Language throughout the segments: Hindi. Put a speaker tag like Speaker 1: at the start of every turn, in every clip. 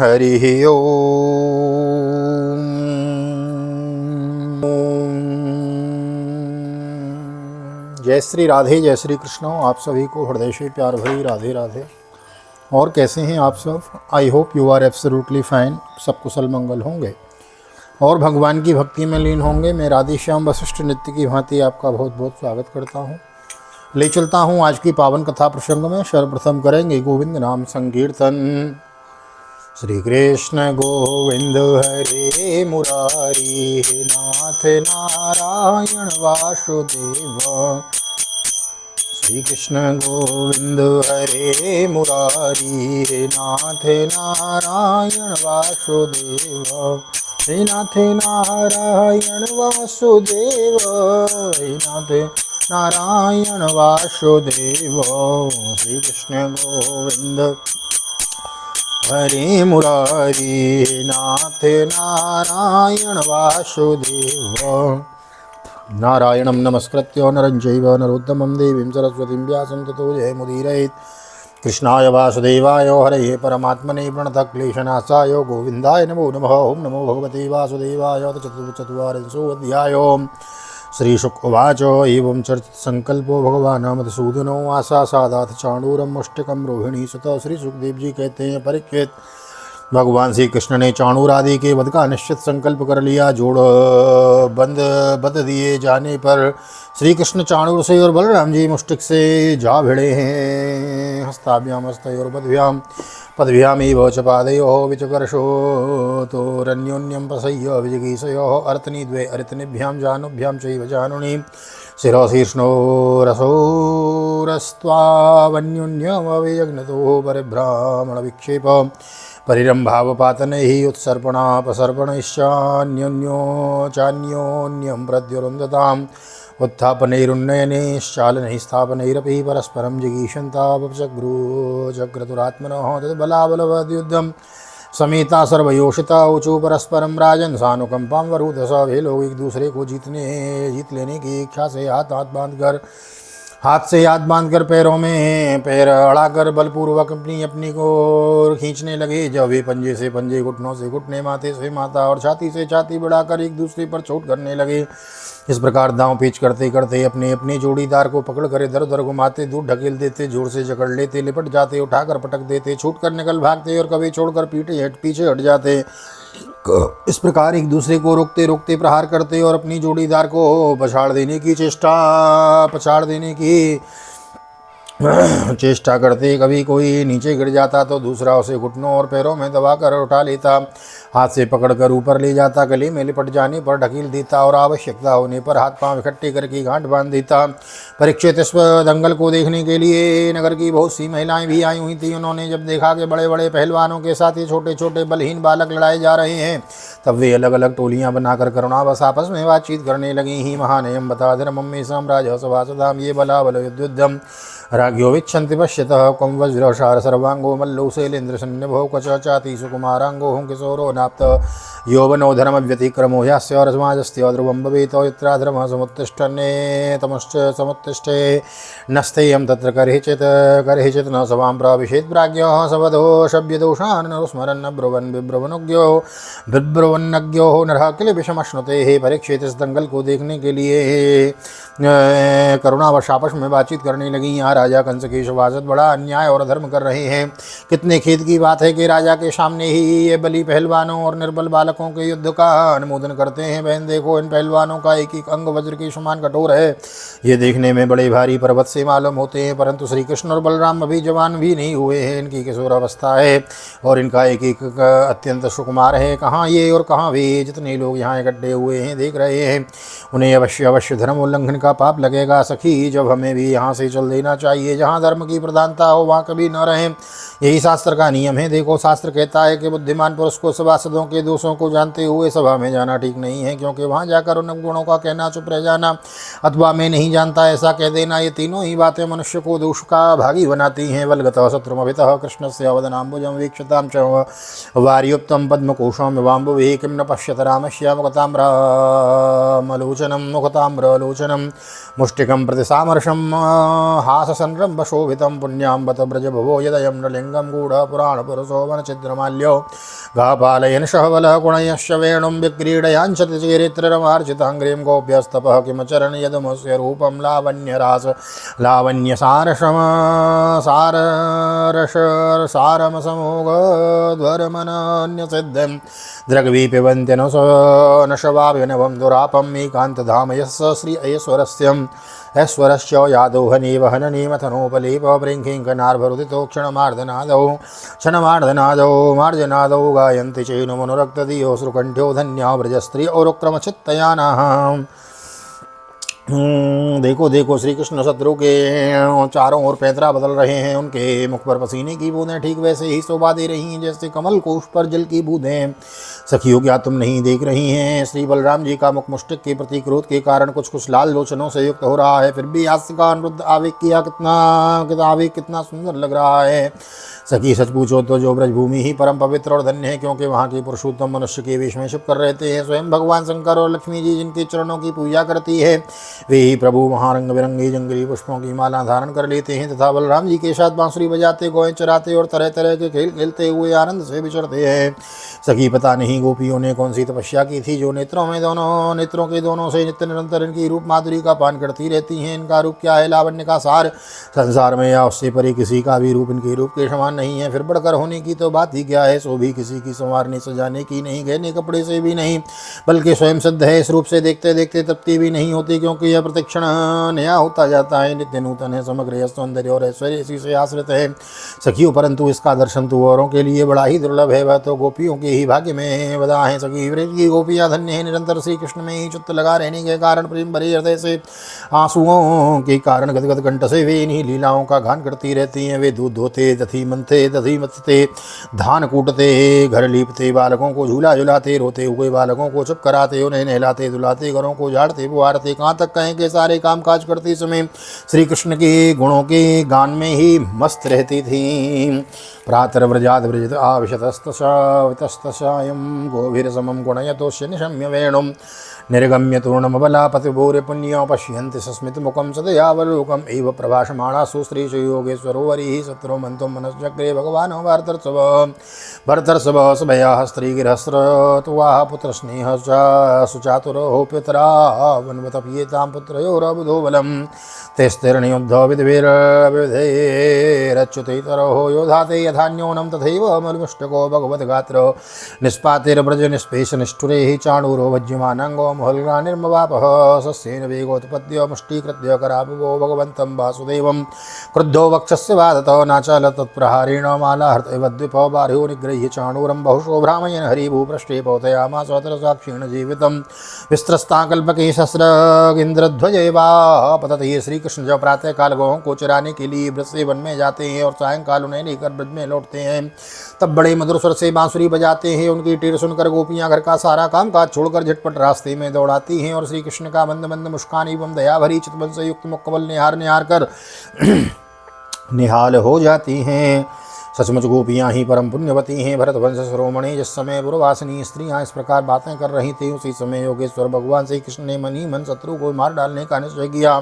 Speaker 1: हरि ओम। जय श्री राधे, जय श्री कृष्ण। आप सभी को हृदय से प्यार भरी राधे राधे। और कैसे हैं आप सब? I hope you are absolutely fine. सब कुशल मंगल होंगे और भगवान की भक्ति में लीन होंगे। मैं राधेश्याम वशिष्ठ नित्य की भांति आपका बहुत बहुत स्वागत करता हूँ। ले चलता हूँ आज की पावन कथा प्रसंग में। सर्वप्रथम करेंगे गोविंद नाम संकीर्तन। श्री कृष्ण गोविंद हरे मुरारी, नाथ नारायण वासुदेव। श्री कृष्ण गोविंद हरे मुरारी, नाथ नारायण वासुदेव। हे नाथ नारायण वासुदेव, हे नाथ नारायण वासुदेव। श्री कृष्ण गोविंद हरे मुरारी, नाथ नारायण वासुदेव। नारायणं नमस्कृत्य नरं चैव नरोत्तमं देवीं सरस्वतीं व्यासं ततो जयमुदीरयेत्। कृष्णाय वासुदेवाय हरये परमात्मने प्रणतक्लेशनाशाय गोविन्दाय नमो नमः। ओं नमो भगवते वासुदेवाय। चतुर्विंशोऽध्याय। श्रीशुक उवाच एवं चर्चितसंकल्पो भगवान् मधुसूदनो आशासादाथ चाणूरम मुष्टिकम रोहिणी सुत। श्री सुखदेव जी कहते हैं, परीक्षित, भगवान श्री कृष्ण ने चाणूर आदि के वध का निश्चित संकल्प कर लिया। जोड़ बंद बद दिए जाने पर श्री कृष्ण चाणूर से और बलराम जी मुष्टिक से जा भिड़े हैं। हस्ताभ्याम हस्तयोर्पद्भ्याम पद्भ्यामेव च पादयोः विचकर्षो तो रन्योन्यं प्रसह्य विजिगीषयोः अर्तनी द्वे अर्तनीभ्यां जानुभ्यां चैव जानुनी शिरोशीर्ष्णो रसोरस्त्वावन्योन्यमवेयज्ञतो परिभ्रामण विक्षेप परिरम्भावपातनैः उत्सर्पणैश्चान्योन्यो चान्योन्यं प्रद्युरुन्दताम् उत्थापनैरुन्नयनैश्चालनैः स्थापनैरपि परस्परं जिगीषन्तावचग्रुचक्रतुरात्मनः तद्बलाबलवद्युद्धं समेता सर्वयोषिता ऊचु परस्परम राजन सानुकंपां वरुथ। वे लोग एक दूसरे को जीत लेने की इच्छा से हाथ से हाथ बांधकर पैरों में पैर अड़ाकर बलपूर्वक अपनी अपनी को खींचने लगे। जब वे पंजे से पंजे, घुटनों से घुटने, माथे से माथा और छाती से छाती बढ़ाकर एक दूसरे पर चोट करने लगे। इस प्रकार दांव पेच करते करते अपने अपने जोड़ीदार को पकड़ कर इधर उधर घुमाते, दूर ढकेल देते, जोर से जकड़ लेते, लिपट जाते, उठाकर पटक देते, छूट कर निकल भागते और कभी छोड़कर पीछे हट जाते। इस प्रकार एक दूसरे को रोकते रोकते प्रहार करते और अपनी जोड़ीदार को पछाड़ देने की चेष्टा करते। कभी कोई नीचे गिर जाता तो दूसरा उसे घुटनों और पैरों में दबाकर उठा लेता, हाथ से पकड़कर ऊपर ले जाता, गले में लिपट जाने पर ढकील देता और आवश्यकता होने पर हाथ पांव इकट्ठे करके गांठ बांध देता। परीक्षित, इस दंगल को देखने के लिए नगर की बहुत सी महिलाएं भी आई हुई थी। उन्होंने जब देखा कि बड़े बड़े पहलवानों के साथ ये छोटे छोटे बलहीन बालक लड़ाए जा रहे हैं, तब वे अलग अलग टोलियां बनाकर करुणावश आपस में बातचीत करने लगी। ही महानयम बता धर्मम में साम्राज्य सभासदाम ये बला बल युद्धम राज्ञो विच्छन्ति पश्यतः कं वज्रशार सर्वांगो मल्लो शैलेन्द्र सन्निभो क्वच चाति सुकुमारांगो हुं किशोरो नाप्त यौवनो धर्म व्यतिक्रमो ह्यस्य रजमाजस्य ध्रुवं भवेत् यत्रा धर्मः समुत्तिष्ठन्ने तमश्च समुत्तिष्ठे नस्तेयं तत्र करहिचित् न सभां प्राविशेत् प्राज्ञः सवधो शब्यदोषान् स्मरन् विब्रुवन्नज्ञो नरः किल विषमश्नुते। हे परीक्षित, इस दंगल को देखने के लिए करुणावश आपस में बातचीत करने लगी। यहाँ राजा कंस के सभासद बड़ा अन्याय और अधर्म कर रहे हैं। कितने खेद की बात है कि राजा के सामने ही ये बली पहलवानों और निर्बल बालकों के युद्ध का अनुमोदन करते हैं। बहन देखो, इन पहलवानों का एक एक अंग वज्र के समान कठोर है। ये देखने में बड़े भारी पर्वत से मालूम होते हैं, परंतु श्री कृष्ण और बलराम अभी जवान भी नहीं हुए हैं। इनकी किशोर अवस्था है और इनका एक एक अत्यंत सुकुमार है। कहाँ ये और कहाँ वे? जितने लोग यहाँ इकट्ठे हुए हैं देख रहे हैं, उन्हें अवश्य धर्म उल्लंघन का पाप लगेगा। सखी, जब हमें भी यहाँ से चल देना चाहिए। जहाँ धर्म की प्रधानता हो वहाँ कभी न रहें, यही शास्त्र का नियम है। देखो, शास्त्र कहता है कि बुद्धिमान पुरुष को सभासदों के दोषों को जानते हुए सभा में जाना ठीक नहीं है, क्योंकि वहाँ जाकर उन गुणों का कहना, चुप रह जाना अथवा मैं नहीं जानता ऐसा कह देना, ये तीनों ही बातें मनुष्य को दोष का भागी बनाती हैं। बलगतः शत्रुमभितः कृष्णस्य वदनाम्बुजं वीक्षतां च वार्युक्तं पद्मकोशं वाम्बुवे किं न पश्यत रामस्याम गतां रामलोचनं मुखताम्रलोचनं मुखताम्रलोचनं मुष्टिकं प्रति सामर्शं हाससंरम्भशोभितं पुण्याम्बत ब्रजभवो यदयं नृलिङ्गं गूढपुराणपुरुषो वनचिद्रमाल्यो गापालयन् शहवलः गुणयश्च वेणुं विक्रीडयाञ्चति चेरित्ररमार्चिताङ्ग्रीं गोप्यस्तपः किमचरन् यदमुस्य रूपं लावण्यरास लावण्यसारसम सारमसमोगध्वरमनन्यसिद्धं द्रग्वी पिबन्त्यन स नशवाभिनवं दुरापम् एकान्तधाम यस्य श्री ऐश्वरस्यम् ऐश्वरश्च यादोहनीव हननीमथनोपलीपबृङ्खिङ्कनार्भरुदितो क्षणमार्दनादौ मार्जनादौ गायन्ति चैनुमनुरक्तधियो श्रुकण्ठ्यो धन्या व्रजस्त्री औरुक्रमचित्तयानाः। देखो देखो श्री कृष्ण शत्रु के चारों ओर पैंतरा बदल रहे हैं। उनके मुख पर पसीने की बूंदें ठीक वैसे ही शोभा दे रही हैं जैसे कमल कोष पर जल की बूंदें। सखियों, क्या तुम नहीं देख रही हैं? श्री बलराम जी का मुख मुष्टिक के प्रति क्रोध के कारण कुछ कुछ लाल लोचनों से युक्त हो रहा है, फिर भी हास्य का अनुरुद्ध आवेग कितना सुंदर लग रहा है। सखी, सच पूछो तो जो ब्रजभूमि ही परम पवित्र और धन्य है, क्योंकि वहाँ के पुरुषोत्तम मनुष्य के वेश में छिप कर रहते हैं। स्वयं भगवान शंकर और लक्ष्मी जी जिनके चरणों की पूजा करती है, वे ही प्रभु वहाँ रंग बिरंगी जंगली पुष्पों की माला धारण कर लेते हैं तथा बलराम जी के साथ बांसुरी बजाते, गोएं चराते और तरह तरह के खेल खेलते हुए आनंद से विचरते हैं। सखी, पता नहीं गोपियों ने कौन सी तपस्या की थी जो नेत्रों के दोनों से नित्य निरंतर इनकी रूप माधुरी का पान करती रहती हैं। इनका रूप क्या है? लावण्य का सार संसार में या उससे परे किसी का भी रूप इनके रूप के समान नहीं है। फिर बढ़कर होने की तो बात ही क्या है? सो भी किसी की संवारने सजाने की नहीं, गहने कपड़े से भी नहीं, बल्कि स्वयं सिद्ध है। इस रूप से देखते देखते तृप्ति भी नहीं होती, क्योंकि यह प्रतिक्षण नया होता जाता है, नित्य नूतन है, समग्र यह सौंदर्य और ऐश्वर्य इसी से आश्रित है। सखियों, परंतु इसका दर्शन तो औरों के लिए बड़ा ही दुर्लभ है, वह तो गोपियों के ही भाग्य में बदा है। सखी, व्रज की गोपियां धन्य है, निरंतर श्री कृष्ण में ही चित्त लगा रहने के कारण प्रेम भरे हृदय से आंसुओं के कारण गदगद कंठ से वे इन्हीं लीलाओं का गान करती रहती हैं। वे दूध धोते, दधी मनते, दधी मथते, धान कूटते, घर लीपते, बालकों को झूला झुलाते, रोते हुए बालकों को चुप कराते, उन्हें नहलाते धुलाते, घरों को झाड़ते बुहारते, कहाँ तक कहें कि सारे काम काज करते समय श्री कृष्ण के गुणों के गान में ही मस्त रहती थी। प्रातर्व्रजाद व्रजत आविशतस्तसायं गोभिरसमं गुणयतोष्य निशम्य वेणुं निर्गम्य तूर्णमबलापतिभूरि पुण्यो पश्यन्ति सस्मितमुखं सदयावलोकम् एव प्रभाषमाणासु श्रीशु योगेश्वरोवरिः शत्रो मन्तो मनश्चक्रे भगवानो भरतर्षभ सभयाः स्त्रीगिरहस्रतुवाः पुत्रस्नेहः सुचातुरो पितरा वन्वतप्येतां पुत्रयोरबुधो बलम् तेस्तिर्नियुद्धो विधेरच्युतैतरो योधाते यथान्योनं तथैव मलमुष्टको भगवद्गात्रो निष्पातिर्व्रज निष्पेश निष्ठुरे चाणूरो भज्यमानाङ्गो मोहल्ग्रानिर्मवापः सस्येन वेगोत्पत्त्य मुष्टीकृत्य करापवो भगवन्तं वासुदेवं क्रुद्धो वक्षस्य वादतो नाचाल तत्प्रहारेण मालाहर्तैवद्विपो बाह्यो निगृह्य चाणूरं बहुशो भ्रामयन् हरिभूपृष्ठे पौतयामास तरसाक्षेण जीवितं विस्त्रस्ताकल्पके सहस्रगिन्द्रध्वजैवापतते। श्री कृष्ण जब प्रातः काल गौओं को चराने के लिए ब्रज से वन में जाते हैं और सायंकाल उन्हें लेकर ब्रज में लौटते हैं, तब बड़े मधुर स्वर से बांसुरी बजाते हैं। उनकी टीर सुनकर गोपियां घर का सारा काम काज छोड़कर झटपट रास्ते में दौड़ाती हैं और श्री कृष्ण का मंद मंद मुस्कान एवं दया भरी चितवन से युक्त मुक्कबल निहार कर निहाल हो जाती हैं। सचमुच गोपियाँ ही परम पुण्यवती हैं। भरतवंश शिरोमणि जिस समय पुरवासिनी स्त्रियाँ इस प्रकार बातें कर रही थी, उसी समय योगेश्वर भगवान श्री कृष्ण ने मन ही मन शत्रु को मार डालने का निश्चय किया।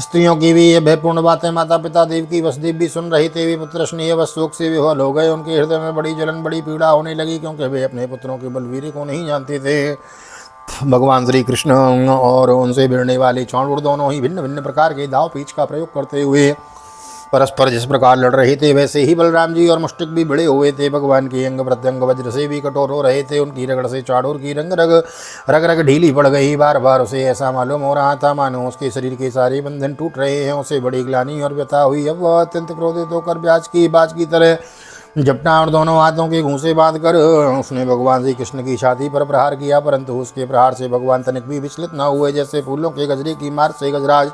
Speaker 1: स्त्रियों की भी ये भयपूर्ण बातें माता पिता देव की वसुदेव भी सुन रही थे। वे पुत्र स्नेह व शोक से विह्वल हो गए। उनके हृदय में बड़ी जलन बड़ी पीड़ा होने लगी, क्योंकि वे अपने पुत्रों के बलवीर को नहीं जानते थे। भगवान श्री कृष्ण और उनसे भिड़ने वाले चाणूर दोनों ही भिन्न भिन्न प्रकार के दाव पीछ का प्रयोग करते हुए परस्पर जिस प्रकार लड़ रहे थे, वैसे ही बलराम जी और मुष्टिक भी भिड़े हुए थे। भगवान के अंग प्रत्यंग वज्र से भी कठोर हो रहे थे। उनकी रगड़ से चाणूर की रग ढीली पड़ गई। बार बार उसे ऐसा मालूम हो रहा था मानो उसके शरीर के सारे बंधन टूट रहे हैं। उसे बड़ी ग्लानि और व्यथा हुई। अब वह अत्यंत क्रोधित होकर बाज की तरह जपटा और दोनों हाथों के घूंसे बांधकर उसने भगवान श्री कृष्ण की छाती पर प्रहार किया, परंतु उसके प्रहार से भगवान तनिक भी विचलित न हुए। जैसे फूलों के गजरे की मार से गजराज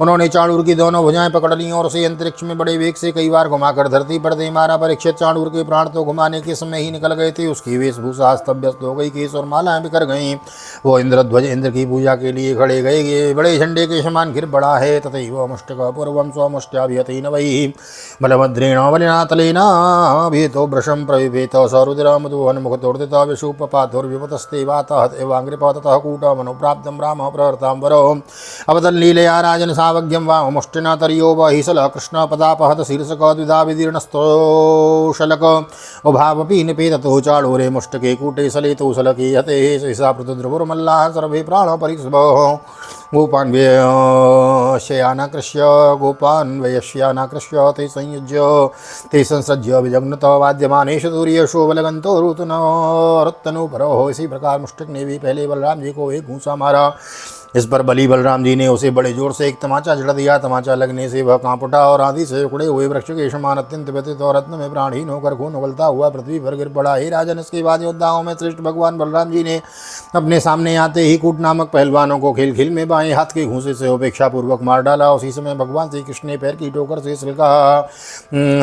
Speaker 1: उन्होंने चाणूर की दोनों भुजाएं पकड़ लीं और उसे अंतरिक्ष में बड़े वेग से कई बार घुमाकर धरती पर दे मारा। परीक्षित चाणूर के प्राण तो घुमाने के समय ही निकल गए थे। उसकी वेशभूषा अस्त व्यस्त हो गई, केस और मालाएं बिखर गईं। वो इंद्रध्वज इंद्र की पूजा के लिए खड़े गए। ये बड़े झंडे के समान गिर पड़ा है। तथैव मुष्टिक पूर्वं स्वमुष्ट्याभिहतेन वै बलभद्रेण बलिना तलेना भीतो वृषं प्रविभेत सरुद्रमधुवन्मुखतोर्दिता विशुपपाथुर्विपतस्ते वातहत एवाङ्घ्रिपततः कूटमनुप्राप्तं रामः प्रहर्तां वरो अवतल्लीलया राजन् सावज्ञं वाममुष्टिना तर्यो वहिसल कृष्णपदापहत शीर्षकद्विधा विदीर्णस्तोषलक उभावपि निपेततो चाळूरे मुष्टके कूटे सलितो सलके हते शिषा पृथुद्रवुर्मल्लाः सर्वे प्राणपरिस्भः गोपान् व्यश्यानाकृष्य ते संयुज्य ते संसज्य विजग्नत वाद्यमानेषु दूर्यशो बलगंतो ऋतनुपरो इसी प्रकार मुष्टिक ने भी पहले बलराम जी को एक घूंसा मारा। इस पर बली बलराम जी ने उसे बड़े जोर से एक तमाचा जड़ दिया। तमाचा लगने से वह कांप उठा और आंधी से उखड़े हुए वृक्ष के समान अत्यंत व्यथित और रत्न में प्राणहीन होकर खून उगलता हुआ पृथ्वी पर गिर पड़ा। हे राजन, इसके बाद योद्धाओं में श्रेष्ठ भगवान बलराम जी ने अपने सामने आते ही कूट नामक पहलवानों को खेल खेल में बाएं हाथ के घूंसे से उपेक्षा पूर्वक मार डाला। उसी समय भगवान श्री कृष्ण ने पैर की ठोकर से सिलका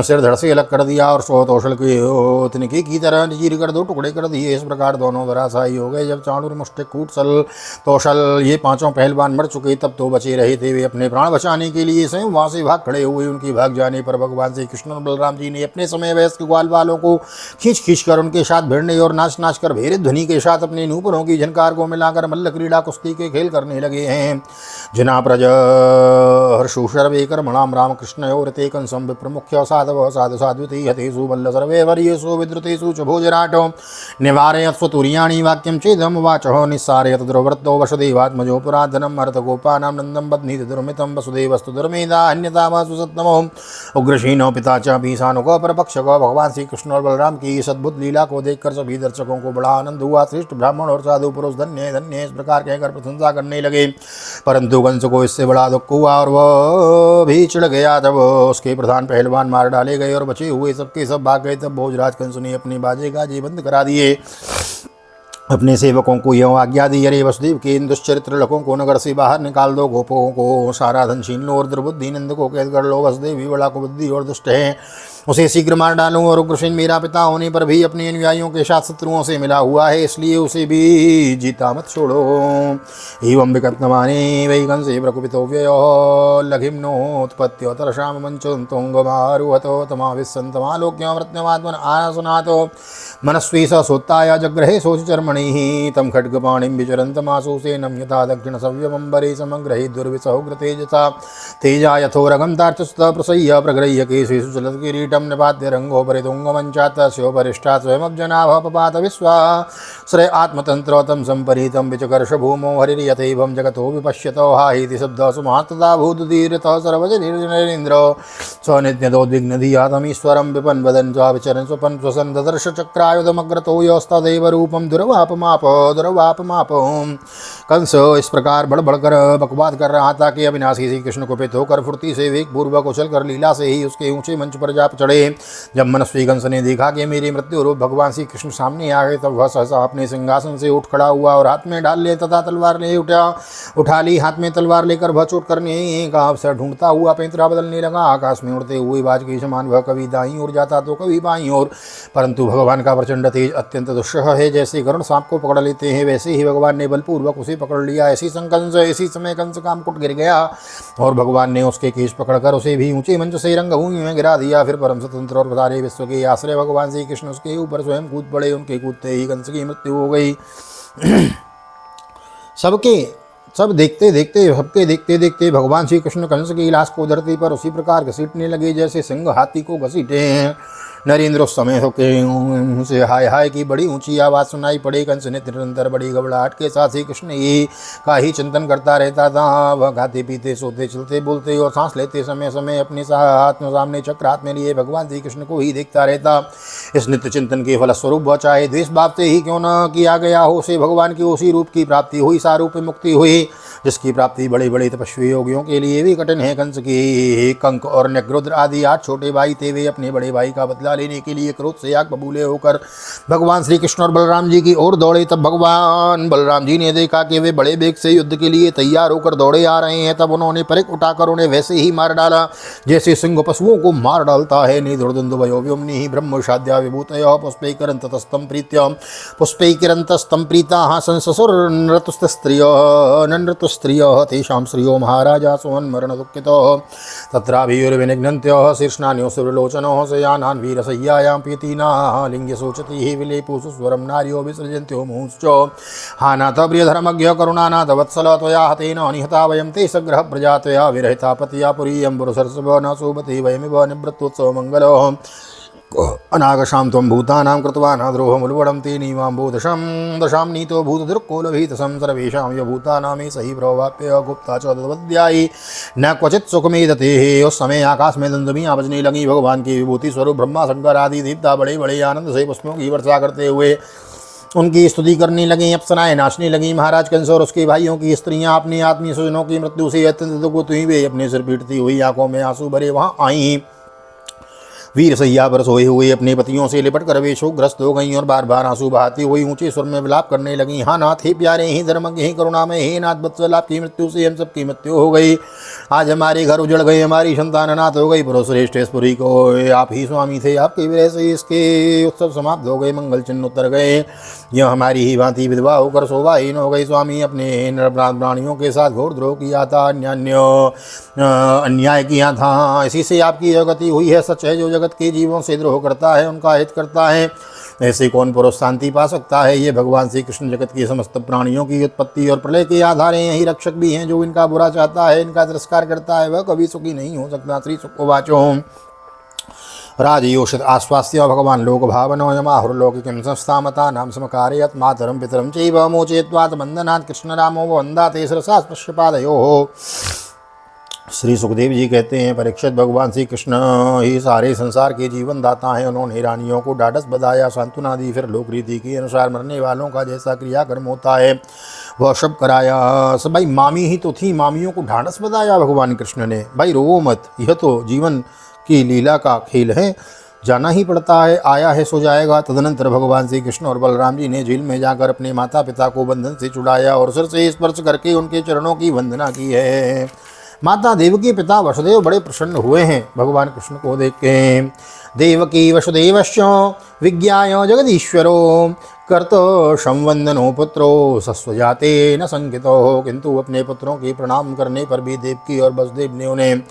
Speaker 1: सिर धड़ से अलग कर दिया और तोषल के तिनके की तरह चीर कर दो टुकड़े कर दिए। इस प्रकार दोनों धराशायी हो गए। जब चाणूर, मुष्टिक, कूट, सल, तोषल ये पांचों पहलवान मर चुके तब तो बचे रहे थे वे अपने प्राण बचाने के लिए स्वयं वहां से भाग खड़े हुए। उनकी भाग जाने पर भगवान श्री कृष्ण और बलराम जी ने अपने समय वयस्क ग्वाल वालों को खींच खींच कर उनके साथ भिड़ने और नाच नाच कर भेरित ध्वनि के साथ अपने नूपुरों की झनकार को मिलाकर मल्ल क्रीड़ा कुश्ती के खेल करने लगे हैं। जना प्रज हर्षुषर कर्मणाम राम कृष्ण और ते कंसम विप्रमुख्य साधव साधु साध्विति हतेषु मल्ल सर्वे वर्येषु विद्रुतेषु च भोजराटो निवारयत्स्व तुर्याणि वाक्यं चेदम वाचः निस्सारयत दुर्वृत्तो वसुदेवात्मजो पुराधनम अर्थ गोपानां नंदम बध्नीत दुर्मितं वसुदेवस्तु दुर्मेधा अन्यतामासु सत्तमो उग्रशीनो पिता च भीषानुको परपक्ष को। भगवान श्री कृष्ण और बलराम की इस अद्भुत लीला को देखकर सभी दर्शकों को बड़ा आनंद हुआ। श्रेष्ठ ब्राह्मण और साधु पुरुष धन्य धन्य इस प्रकार कहकर प्रशंसा करने लगे। परंतु कंस को इससे बड़ा दुख हुआ और वह भी चिढ़ गया। जब उसके प्रधान पहलवान मार डाले गए और बचे हुए सबके सब भाग गए तब भोजराज कंस ने अपने बाजे गाजे बंद करा दिए। अपने सेवकों को यह आज्ञा दी, अरे वसुदेव के इन दुष्चरित्र लकों को नगर से बाहर निकाल दो। गोपों को सारा धन छीन लो और दुर्बुद्धि नंद को कैद कर लो। वसुदेव भी बड़ा कुबुद्धि और दुष्ट है, उसे शीघ्र मार डालूं। और उग्रसेन मेरा पिता होने पर भी अपने अनुयायियों के साथ शत्रुओं से मिला हुआ है, इसलिए उसे भी जीता मत छोड़ो। एवं विकल्पमाने वै कंसे प्रकुपितो व्ययो लघिम्नोत्पत्त्यो तरसाम मंचुन्तुंगमारुहतो तमाविस्सन्तमालोक्य मृत्युमात्मन आसनातो मनस्वी स सोत्ताय जग्रहे शोचचर्मणिः तं खड्गपाणिं विचरन्तमासु सेनं यथा दक्षिण सव्यमंबरे समग्रहे दुर्विसहोग्रतेजसा तेजा यथोरगं तार्चस्तः प्रसह्य प्रगृह्य केशेषु चलत् किरीटं निपात्य रङ्गोपरितुङ्गमञ्चात् तस्योपरिष्टात् स्वयमब्जनाभः पपात विश्वाश्रय आत्मतन्त्रो तं सम्परीतं विचकर्ष भूमौ हरिर्यथैवं जगतो विपश्यतो हाहीति शब्दः सुमहात्तदा भूतधीरतः सर्वजनिर्जनेन्द्रो स्वनित्यतोद्विग्नधिया तमीश्वरं विपन् वदन् स्वाविचरन् स्वपन् स्वसन् ददर्श चक्रायुधमग्रतो यस्तदैव रूपं दुर्वापमाप। कंस इस प्रकार बड़बड़ कर बकवाद कर रहा था कि अविनाशी श्री कृष्ण कुपित होकर फुर्ती से वेग पूर्वक उछल कर लीला से ही उसके ऊंचे मंच पर जा चढ़े। जब मनस्वी कंस ने देखा कि मेरे मृत्यु रूप भगवान श्री कृष्ण सामने आ गए तब वह सहसा अपने सिंहासन से उठ खड़ा हुआ और हाथ में डाल ले तथा तलवार ले उठा ली। हाथ में तलवार लेकर वह चोट करने का अवसर ढूंढता हुआ पैंतरा बदलने लगा। आकाश में उड़ते हुए बाज के समान वह कभी दाईं ओर जाता तो कभी बाईं ओर, परंतु भगवान का प्रचंड तेज अत्यंत दुस्सह है। जैसे गरुड़ सांप को पकड़ लेते हैं वैसे ही भगवान ने बलपूर्वक उसे पकड़ लिया। इसी समय कंस का मुकुट गिर गया और भगवान ने उसके केश पकड़कर उसे भी ऊंचे मंच से रंगभूमि में गिरा दिया। फिर परम स्वतंत्र और सारे विश्व के आश्रय भगवान श्री कृष्ण उसके ऊपर स्वयं कूद पड़े। उनके कूदते ही कंस की मृत्यु हो गई। सब देखते देखते भगवान श्री कृष्ण कंस की लाश को धरती पर उसी प्रकार घसीटने लगे जैसे सिंह हाथी को घसीटे हैं। नरेंद्र उस समय से हाय हाय की बड़ी ऊंची आवाज़ सुनाई पड़ी। कंस ने निरंतर बड़ी घबराहट के साथ श्री कृष्ण का ही चिंतन करता रहता था। वह खाते पीते सोते चलते बोलते और सांस लेते समय अपने हाथ में सामने चक्र हाथ में लिए भगवान श्री कृष्ण को ही देखता रहता। इस नित्य चिंतन के फलस्वरूप वह चाहे द्वेष भाव से ही क्यों न किया गया हो, उसे भगवान की उसी रूप की प्राप्ति हुई, सारूप मुक्ति हुई, जिसकी प्राप्ति बड़े बड़े तपस्वी योगियों के लिए भी कठिन है। कंस की कंक और नग्रुद्र आदि 8 छोटे भाई थे। वे अपने बड़े भाई का बदला लेने के लिए क्रोध से आग बबूले होकर भगवान श्री कृष्ण और बलराम जी की ओर दौड़े। तब भगवान बलराम जी ने देखा कि वे बड़े वेग से युद्ध के लिए तैयार होकर दौड़े आ रहे हैं। तब उन्होंने परिक उठाकर उन्हें वैसे ही मार डाला जैसे सिंह पशुओं को मार डालता है। निधुर्दुन्दुभयो व्योम्नि ब्रह्मशाद्या विभूतयो पुष्पैकिरन्तस्तं प्रीत्या पुष्पैकिरन्तस्तं प्रीताः संससुरनृतुस्त्रियो ननृतुस् स्त्रियः तेषां श्रियो महाराजा सुवन्मरण दुःखितः तत्राभिर्विनिघ्नन्त्यः शीर्ष्णान्यो सुरलोचनः शयानान् वीरशय्यायां प्रीतिनाः लिङ्गशोचतिः विलेपुषु स्वरं नार्यो विसृजन्त्यो मुहुश्च हानाथ प्रियधर्मज्ञ करुणानाथ वत्सल त्वया हतेन निहता वयं ते सग्रह प्रजा त्वया विरहिता पतिया पुरीयं पुरुषर्षभ न शोभते वयमिव निवृत्तोत्सव मङ्गलः अनागशां त्वं भूतानां कृतवान् द्रोहमुल्बणं ते नीवाम्बो दशां नीतो भूतदुर्कोलभीतसं सर्वेषां यभूतानामे सही प्रवाप्य गुप्ता च तद्वद्यायी न क्वचित् सुखमेदते उस समय आकाश में दंदमियाँ बजने लगी। भगवान की विभूति स्वरूप ब्रह्मा शंकर आदि देवता बड़े बड़े आनंद से पुष्पों की वर्षा करते हुए उनकी स्तुति करने लगी। अप्सराएं नाचने लगी। महाराज कंस और उसके भाइयों की स्त्रियां अपने आत्मीय स्वजनों की मृत्यु से अत्यंत दुखित हुई। वे अपने सिर पीटती हुई आंखों में आंसू भरे वहां आई। वीर सैया पर सोए हुए अपने पतियों से लिपट कर वे शोकग्रस्त हो गईं और बार बार आंसू बहाती हुई ऊंचे स्वर में विलाप करने लगी। हाँ नाथ, हे प्यारे, हे धर्मज्ञ, हे करुणामय, हे नाथ वत्सल, आपकी मृत्यु से हम सबकी मृत्यु हो गई। आज हमारे घर उजड़ गए, हमारी संतान अनाथ हो गई। पुरुषश्रेष्ठ इस पुरी को आप ही स्वामी थे, आपके विरह से इसके उत्सव समाप्त हो गए, मंगल चिन्ह उतर गए। यह हमारी ही भांति विधवा होकर शोभाहीन हो गई। स्वामी, अपने प्राणियों के साथ घोर द्रोह किया था, अन्याय किया था, इसी से आपकी यह गति हुई है। सच है, जो जगत के जीवों से द्रोह करता है उनका हित करता है, ऐसे कौन पुरुष शांति पा सकता है। ये भगवान श्री कृष्ण जगत के समस्त प्राणियों की उत्पत्ति और प्रलय के आधार हैं, यही रक्षक भी हैं। जो इनका बुरा चाहता है, इनका तिरस्कार करता है, वह कभी सुखी नहीं हो सकता। श्री सुखवाचो राजयोषित आश्वास्य भगवान लोक भावनो यमाहुर्लौकिकीं संस्थामता नाम समकारयत् मातरं पितरं चैव मोचयित्वात् बन्धनात् कृष्ण रामो वन्दाते शिरसा स्पृश्य पादयोः। श्री सुखदेव जी कहते हैं, परीक्षित, भगवान श्री कृष्ण ही सारे संसार के जीवन दाता हैं। उन्होंने रानियों को ढाढ़स बधाया, सांत्वना दी, फिर लोक रीति के अनुसार मरने वालों का जैसा क्रियाकर्म होता है वह सब कराया। सब भाई मामी ही तो थी, मामियों को ढाढ़स बधाया भगवान कृष्ण ने। भाई रोवो मत, यह तो जीवन की लीला का खेल है, जाना ही पड़ता है, आया है सो जाएगा। तदनंतर भगवान श्री कृष्ण और बलराम जी ने झील में जाकर अपने माता पिता को बंधन से छुड़ाया और सिर से स्पर्श करके उनके चरणों की वंदना की है। माता देवकी, पिता वसुदेव बड़े प्रसन्न हुए हैं भगवान कृष्ण को देख के। देवकी वसुदेवश्च विज्ञाय जगदीश्वरो कर्तो संवंदनो पुत्रो सस्वजाते न संकितो। किंतु अपने पुत्रों के प्रणाम करने पर भी देवकी और वसुदेव ने उन्हें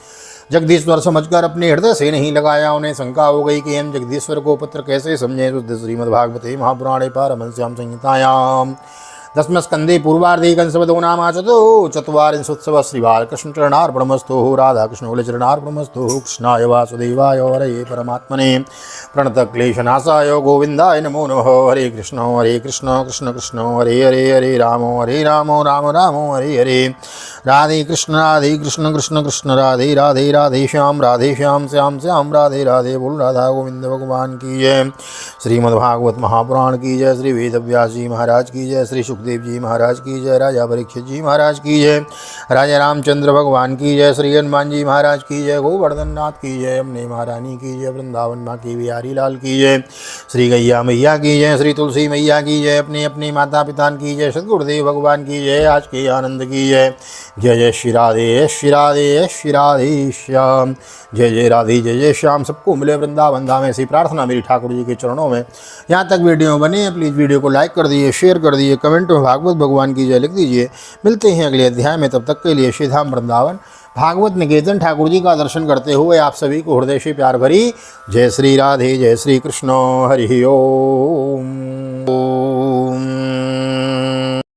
Speaker 1: जगदीश्वर समझकर अपने हृदय से नहीं लगाया। उन्हें शंका हो गई कि हम जगदीश्वर को पुत्र कैसे समझें। श्रीमद्भागवते महापुराणे पारमहंस्यां संहितायां दशमस्कंदे पूर्वार्धे कंसवदो नाम चत्वारिंशोत्सव श्रीबालकृष्ण चरणार्पणमस्तु। राधा कृष्ण कुल चरणार्पणमस्तु। कृष्णाय वासुदेवाय हरये परमात्मने प्रणतक्लेशनाशाय गोविंदाय नमो नमः। हरे कृष्ण कृष्ण कृष्ण हरे हरे, हरे राम राम राम हरे हरे। राधे कृष्ण कृष्ण कृष्ण राधे राधे, राधे श्याम श्याम श्याम राधे राधे। बोल राधा गोविंद भगवान की जय। श्रीमद्भागवत महापुराण की जय। श्री वेदव्यास जी महाराज की जय। श्री सुखदेव जी महाराज की जय। राजा परीक्षित जी महाराज की जय। राजा रामचंद्र भगवान की जय। श्री हनुमान जी महाराज की जय। गोवर्धन नाथ की जय। अम्ने महारानी की जय। वृंदावन माँ की बिहारी लाल की जय। श्री गैया मैया की जय। श्री तुलसी मैया की जय। अपने अपने माता पिता की जय। सदगुरुदेव भगवान की जय। आज के आनंद की जय। जय जय श्री राधे श्री राधे श्री राधे श्याम। जय जय राधे जय जय श्याम। सबको मिले वृंदावन धाम, ऐसी प्रार्थना मेरी ठाकुर जी के चरणों में। यहाँ तक वीडियो बने, प्लीज़ वीडियो को लाइक कर दिए, शेयर कर दिए, कमेंट में भागवत भगवान की जय लिख दीजिए। मिलते हैं अगले अध्याय में, तब तक के लिए श्री धाम वृंदावन भागवत निकेतन ठाकुर जी का दर्शन करते हुए आप सभी को हृदय से प्यार भरी जय श्री राधे, जय श्री कृष्ण, हरि ओम।